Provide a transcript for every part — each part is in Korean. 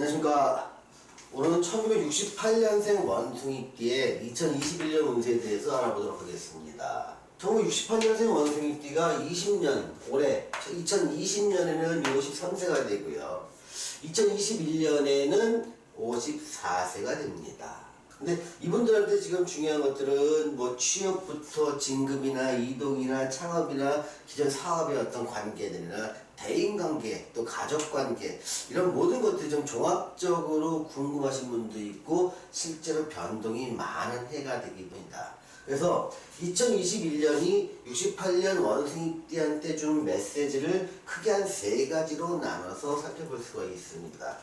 안녕하십니까. 오늘은 1968년생 원숭이띠의 2021년 운세에 대해서 알아보도록 하겠습니다. 1968년생 원숭이띠가 20년, 올해 2020년에는 53세가 되고요. 2021년에는 54세가 됩니다. 근데 이분들한테 지금 중요한 것들은 뭐 취업부터 진급이나 이동이나 창업이나 기존 사업의 어떤 관계들이나 대인관계 또 가족관계 이런 모든 것들이 좀 종합적으로 궁금하신 분도 있고 실제로 변동이 많은 해가 되기도 합니다. 그래서 2021년이 68년 원숭이띠한테 준 메시지를 크게 한 3가지로 나눠서 살펴볼 수가 있습니다.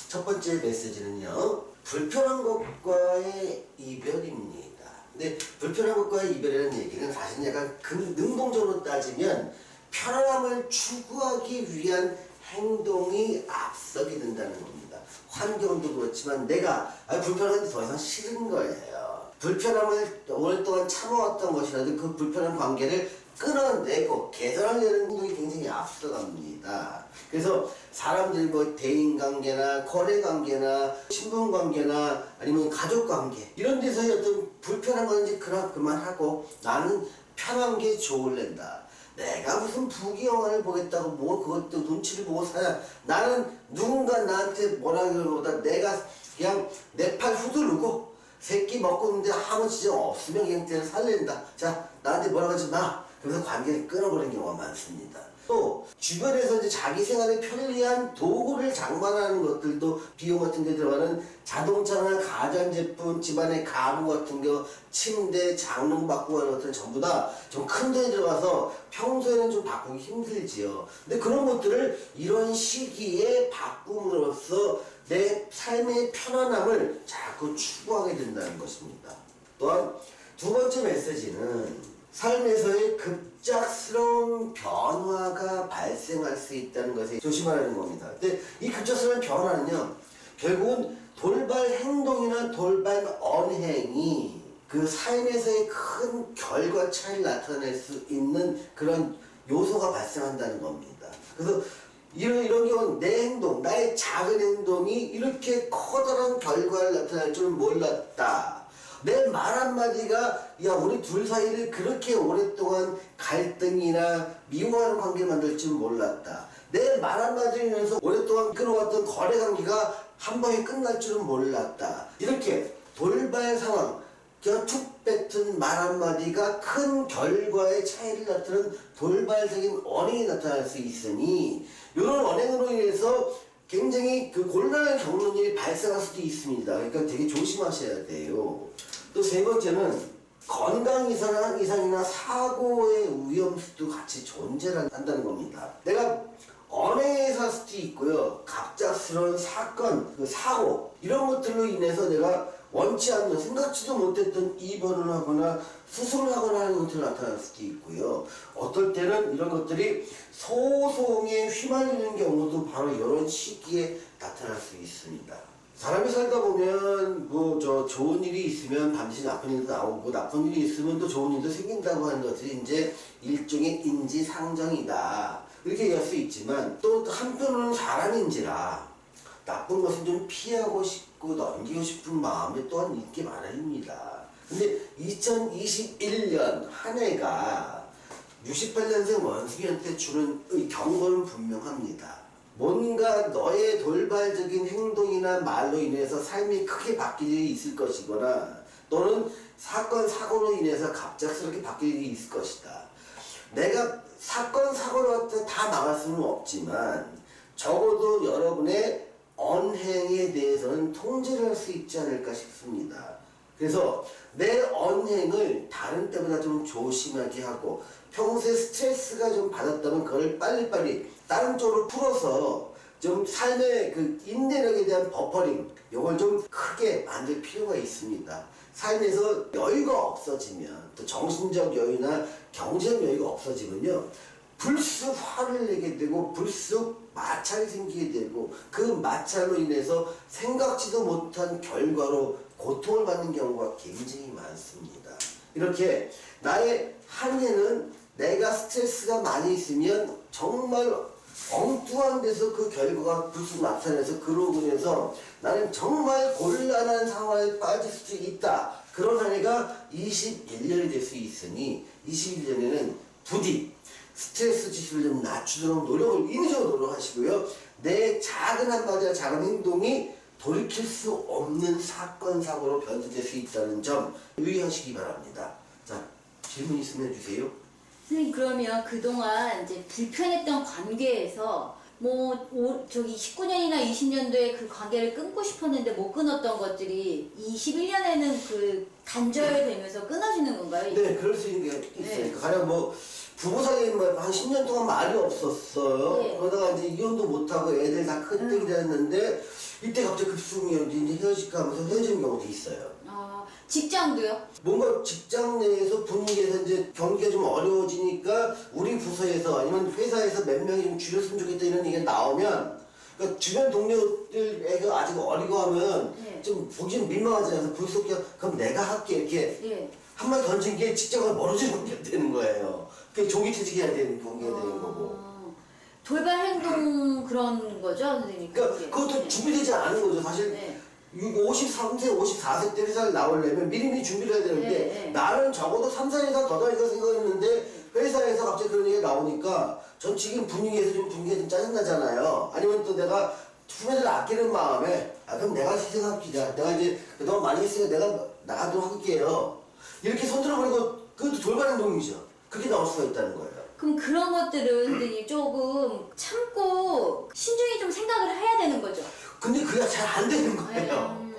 첫 번째 메시지는요, 불편한 것과의 이별입니다. 근데 불편한 것과의 이별이라는 얘기는 사실 약간 능동적으로 따지면 편안함을 추구하기 위한 행동이 앞서게 된다는 겁니다. 환경도 그렇지만 내가 불편한데 더 이상 싫은 거예요. 불편함을 오랫동안 참아왔던 것이라도 그 불편한 관계를 끊어내고 개선하려는 행동이 굉장히 앞서갑니다. 그래서 사람들이 뭐 대인관계나 거래관계나 신분관계나 아니면 가족관계 이런 데서의 어떤 불편한 건 이제 그만하고 나는 편한 게 좋을랜다. 내가 무슨 부귀영화를 보겠다고 뭐 그것도 눈치를 보고 사냐. 나는 누군가 나한테 뭐라 그러기보다 내가 그냥 내 팔 후두르고 새끼 먹고 있는데 아무 지적 없으면 그냥 그냥 살린다. 자, 나한테 뭐라 하지 마. 그래서 관계를 끊어버리는 경우가 많습니다. 또 주변에서 이제 자기 생활에 편리한 도구를 장만하는 것들도 비용 같은 게 들어가는 자동차나 가전제품, 집안의 가구 같은 거, 침대, 장롱 바꾸고 하는 것들은 전부 다 좀 큰 돈이 들어가서 평소에는 좀 바꾸기 힘들지요. 근데 그런 것들을 이런 시기에 바꿈으로써 내 삶의 편안함을 자꾸 추구하게 된다는 것입니다. 또한 두 번째 메시지는 삶에서의 급작스러운 변화가 발생할 수 있다는 것에 조심하라는 겁니다. 근데 이 급작스러운 변화는요, 결국은 돌발 행동이나 돌발 언행이 그 삶에서의 큰 결과 차이를 나타낼 수 있는 그런 요소가 발생한다는 겁니다. 그래서 이런 경우는 내 행동, 나의 작은 행동이 이렇게 커다란 결과를 나타낼 줄은 몰랐다. 내 말 한마디가 야 우리 둘 사이를 그렇게 오랫동안 갈등이나 미워하는 관계를 만들 줄 몰랐다. 내 말 한마디로 인해서 오랫동안 끌어왔던 거래관계가 한 방에 끝날 줄은 몰랐다. 이렇게 돌발 상황, 그냥 툭 뱉은 말 한마디가 큰 결과의 차이를 나타내는 돌발적인 언행이 나타날 수 있으니 이런 언행으로 인해서 굉장히 그 곤란한 겪는 일이 발생할 수도 있습니다. 그러니까 되게 조심하셔야 돼요. 또 세 번째는 건강 이상이나 사고의 위험수도 같이 존재한다는 겁니다. 내가 언행에서 할 수도 있고요. 갑작스러운 사건, 사고 이런 것들로 인해서 내가 원치 않는 생각지도 못했던 입원을 하거나 수술을 하거나 하는 것들이 나타날 수도 있고요. 어떨 때는 이런 것들이 소송에 휘말리는 경우도 바로 이런 시기에 나타날 수 있습니다. 사람이 살다 보면 좋은 일이 있으면 반드시 나쁜 일도 나오고 나쁜 일이 있으면 또 좋은 일도 생긴다고 하는 것들이 이제 일종의 인지상정이다. 이렇게 얘기할 수 있지만 또 한편으로는 사람인지라 나쁜 것은 좀 피하고 싶고 넘기고 싶은 마음이 또한 있기 마련입니다. 근데 2021년 한 해가 68년생 원숭이한테 주는 경고는 분명합니다. 뭔가 너의 돌발적인 행동이나 말로 인해서 삶이 크게 바뀔 일이 있을 것이거나 또는 사건, 사고로 인해서 갑작스럽게 바뀔 일이 있을 것이다. 내가 사건, 사고로 다 막을 수는 없지만 적어도 여러분의 언행에 대해서는 통제를 할 수 있지 않을까 싶습니다. 그래서 내 언행을 다른 때보다 좀 조심하게 하고 평소에 스트레스가 좀 받았다면 그걸 빨리빨리 다른 쪽으로 풀어서 좀 삶의 그 인내력에 대한 버퍼링 이걸 좀 크게 만들 필요가 있습니다. 삶에서 여유가 없어지면 또 정신적 여유나 경제적 여유가 없어지면요 불쑥 화를 내게 되고 불쑥 마찰이 생기게 되고 그 마찰로 인해서 생각지도 못한 결과로 고통을 받는 경우가 굉장히 많습니다. 이렇게 나의 한 해는 내가 스트레스가 많이 있으면 정말 엉뚱한 데서 그 결과가 불쑥 나타나서 그러고 인해서 나는 정말 곤란한 상황에 빠질 수 있다. 그런 한 해가 21년이 될 수 있으니 21년에는 부디 스트레스 지수를 좀 낮추도록 노력을 인위적으로 노력하시고요. 내 작은 한마디와 작은 행동이 돌이킬 수 없는 사건, 사고로 변질될 수 있다는 점 유의하시기 바랍니다. 자, 질문 있으면 해주세요. 선생님, 그러면 그동안 이제 불편했던 관계에서 저기 19년이나 20년도에 그 관계를 끊고 싶었는데 못 끊었던 것들이 21년에는 그 단절되면서 끊어지는 건가요? 네, 그럴 수 있는 게 있어요. 네. 가령 뭐 부부 사이에 한 10년 동안 말이 없었어요. 네. 그러다가 이제 이혼도 못하고 애들 다 큰뜩이 됐는데 이때 갑자기 급속히 이제 헤어질까 하면서 헤어지는 경우도 있어요. 아, 직장도요? 뭔가 직장 내에서 분위기에서 이제 경기가 좀 어려워지니까 우리 부서에서 아니면 회사에서 몇 명이 좀 줄였으면 좋겠다 이런 얘기가 나오면 그러니까 주변 동료들 애가 아직 어리고 하면 네. 좀 보기 좀 민망하잖아요. 불쑥 그럼 내가 할게 이렇게 예. 한마디 던진 게 직장을 멀어지는 게 되는 거예요. 그게 조기퇴직해야 되는 경기가 되는 거고. 돌발 행동 그런 거죠, 선생님? 그러니까 그게? 그것도 네. 준비되지 않은 거죠. 사실 네. 53세, 54세 때 회사를 나오려면 미리미리 준비를 해야 되는데 네. 나는 적어도 3, 4년 이상 더 다니까 생각했는데 회사에서 갑자기 그런 얘기가 나오니까 전 지금 분위기에서 좀 분위기가 좀 짜증나잖아요. 아니면 또 내가 후배들 아끼는 마음에 그럼 내가 희생할게요. 내가 이제 그동안 많이 했으니까 내가 나가도록 할게요. 이렇게 손들어버리고 그것도 돌발 행동이죠. 그게 나올 수가 있다는 거예요. 그럼 그런 것들은 선생님 조금 참고 신중히 좀 생각을 해야 되는 거죠? 근데 그게 잘 안 되는 거예요.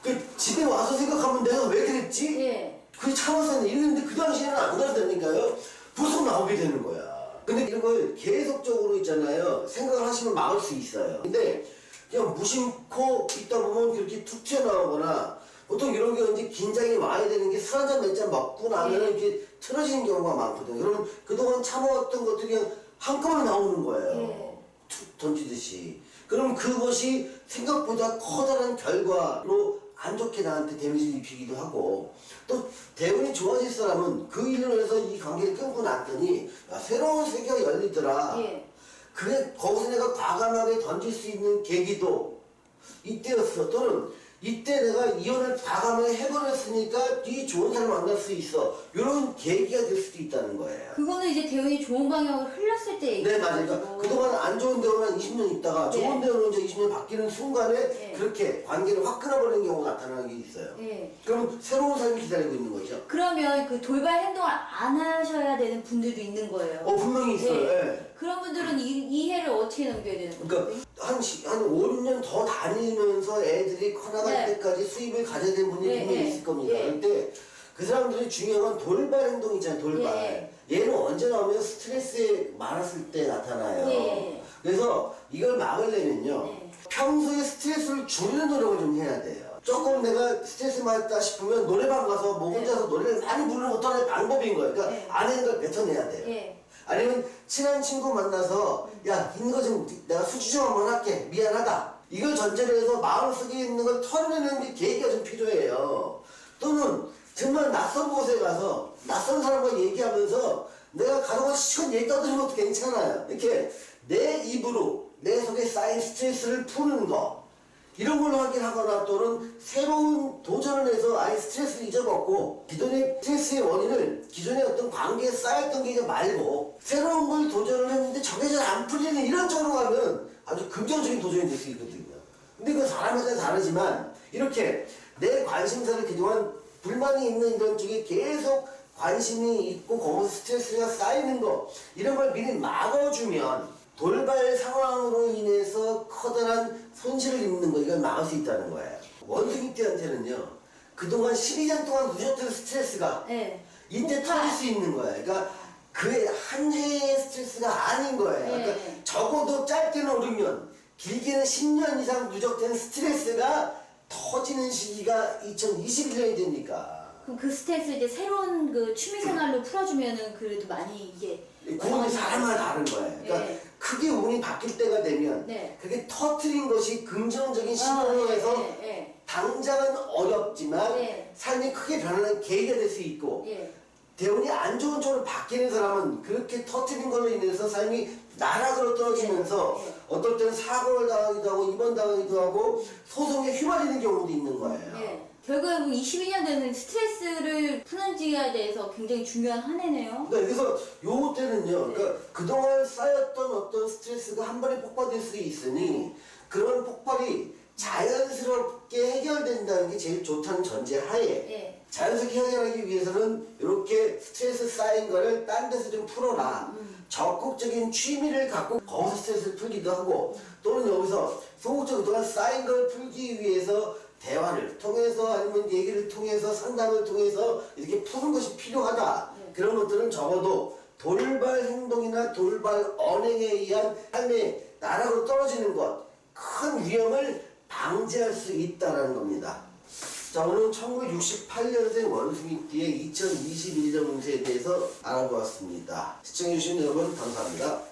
그 집에 와서 생각하면 내가 왜 그랬지? 예. 그게 참아서 이랬는데 그 당시에는 안 그러다니까요. 불쑥 나오게 되는 거야. 근데 이런 걸 계속적으로 있잖아요. 생각을 하시면 막을 수 있어요. 근데 그냥 무심코 있다 보면 그렇게 툭 튀어나오거나 보통 이런 게 이제 긴장이 와야 되는 게 술 한잔 몇 잔 먹고 나면 이렇게 틀어지는 경우가 많거든요. 그러면 그동안 참아왔던 것들이 그냥 한꺼번에 나오는 거예요. 툭 던지듯이. 그럼 그것이 생각보다 커다란 결과로 안 좋게 나한테 데미지를 입히기도 하고 또 대운이 좋아질 사람은 그 일로 해서 이 관계를 끊고 났더니 야, 새로운 세계가 열리더라. 예. 그게 거기서 내가 과감하게 던질 수 있는 계기도 이때였어. 또는 이때 내가 이혼을 과감하게 해버렸으니까 뒤 좋은 사람 만날 수 있어. 이런 계기가 될 수도 있다는 거예요. 그거는 이제 대운이 좋은 방향으로 흘렀을 때 얘기죠. 네, 맞아요. 그러니까 그동안 안 좋은 대우는 한 20년 있다가 네. 좋은 대우는 이제 20년 바뀌는 순간에 네. 그렇게 관계를 확 끊어버리는 경우가 나타나는 게 있어요. 예. 그럼 새로운 삶이 기다리고 있는 거죠. 그러면 그 돌발 행동을 안 하셔야 되는 분들도 있는 거예요. 분명히 있어요. 네. 예. 그런 분들은 이 해를 어떻게 넘겨야 되는 거예요? 그러니까 한 5, 6년 더 다니면서 애들이 커나갈 네. 때까지 수입을 가져야 되는 분이 네, 분명히 네. 있을 겁니다. 네. 그런데 그 사람들이 중요한 건 돌발 행동이잖아요. 돌발. 네. 얘는 언제 나오면 스트레스에 많았을 때 나타나요. 네. 그래서 이걸 막으려면요. 네. 평소에 스트레스를 줄이는 노력을 좀 해야 돼요. 조금 내가 스트레스 받았다 싶으면 노래방 가서 뭐 혼자서 노래를 많이 부르는 것도 하나의 방법인 거예요. 그러니까 네. 안에 있는 걸 뱉어내야 돼요. 예. 아니면 친한 친구 만나서 야 있는 거 좀 내가 수주 좀 한번 할게 미안하다 이걸 전제로 해서 마음속에 있는 걸 털어내는 게 계기가 좀 필요해요. 또는 정말 낯선 곳에 가서 낯선 사람과 얘기하면서 내가 가족과 시간 얘기 떠드는 것도 괜찮아요. 이렇게 내 입으로 내 속에 쌓인 스트레스를 푸는 거 이런 걸로 확인하거나 또는 새로운 도전을 해서 아예 스트레스를 잊어먹고 기존의 스트레스의 원인을 기존의 어떤 관계에 쌓였던 게 말고 새로운 걸 도전을 했는데 저게 잘 안 풀리는 이런 쪽으로 가면 아주 긍정적인 도전이 될 수 있거든요. 근데 그 사람에 따라 다르지만 이렇게 내 관심사를 그동안 불만이 있는 이런 쪽에 계속 관심이 있고 거기서 스트레스가 쌓이는 거 이런 걸 미리 막아주면 돌발 상황으로 인해서 커다란 손실을 입는 거 이걸 막을 수 있다는 거예요. 원숭이 떼한테는요 그동안 12년 동안 누적된 스트레스가 예. 이때 터질 수 있는 거예요. 그러니까 그의 한 해의 스트레스가 아닌 거예요. 그러니까 네. 적어도 짧게는 5, 6년 길게는 10년 이상 누적된 스트레스가 터지는 시기가 2021년이 되니까 그럼 그 스트레스 이제 새로운 그 취미생활로 풀어주면은 그래도 많이 이게 그건 사람마다 다른 거예요. 그러니까 네. 크게 운이 바뀔 때가 되면 네. 그게 터트린 것이 긍정적인 아, 신호로 해서 예. 당장은 어렵지만 네. 삶이 크게 변하는 계기가 될 수 있고 예. 대운이 안 좋은 쪽으로 바뀌는 사람은 그렇게 터트린 걸로 인해서 삶이 나락으로 떨어지면서 네. 어떨 때는 사고를 당하기도 하고 입원 당하기도 하고 소송에 휘말리는 경우도 있는 거예요. 네. 결국 21년도에는 스트레스를 푸는지에 대해서 굉장히 중요한 한 해네요. 네, 그래서 요 때는요, 그러니까 그동안 쌓였던 어떤 스트레스가 한 번에 폭발될 수 있으니 그런 폭발이 자연스럽게 해결된다는 게 제일 좋다는 전제 하에 네. 자연스럽게 해결하기 위해서는 이렇게 스트레스 쌓인 거를 딴 데서 좀 풀어라. 적극적인 취미를 갖고 거기서 스트레스를 풀기도 하고 또는 여기서 소극적으로 그동안 쌓인 걸 풀기 위해서 대화를 통해서 아니면 얘기를 통해서 상담을 통해서 이렇게 푸는 것이 필요하다. 그런 것들은 적어도 돌발 행동이나 돌발 언행에 의한 삶의 나락으로 떨어지는 것, 큰 위험을 방지할 수 있다는 겁니다. 자, 오늘은 1968년생 원숭이띠의 2021년 운세에 대해서 알아보았습니다. 시청해주신 여러분 감사합니다.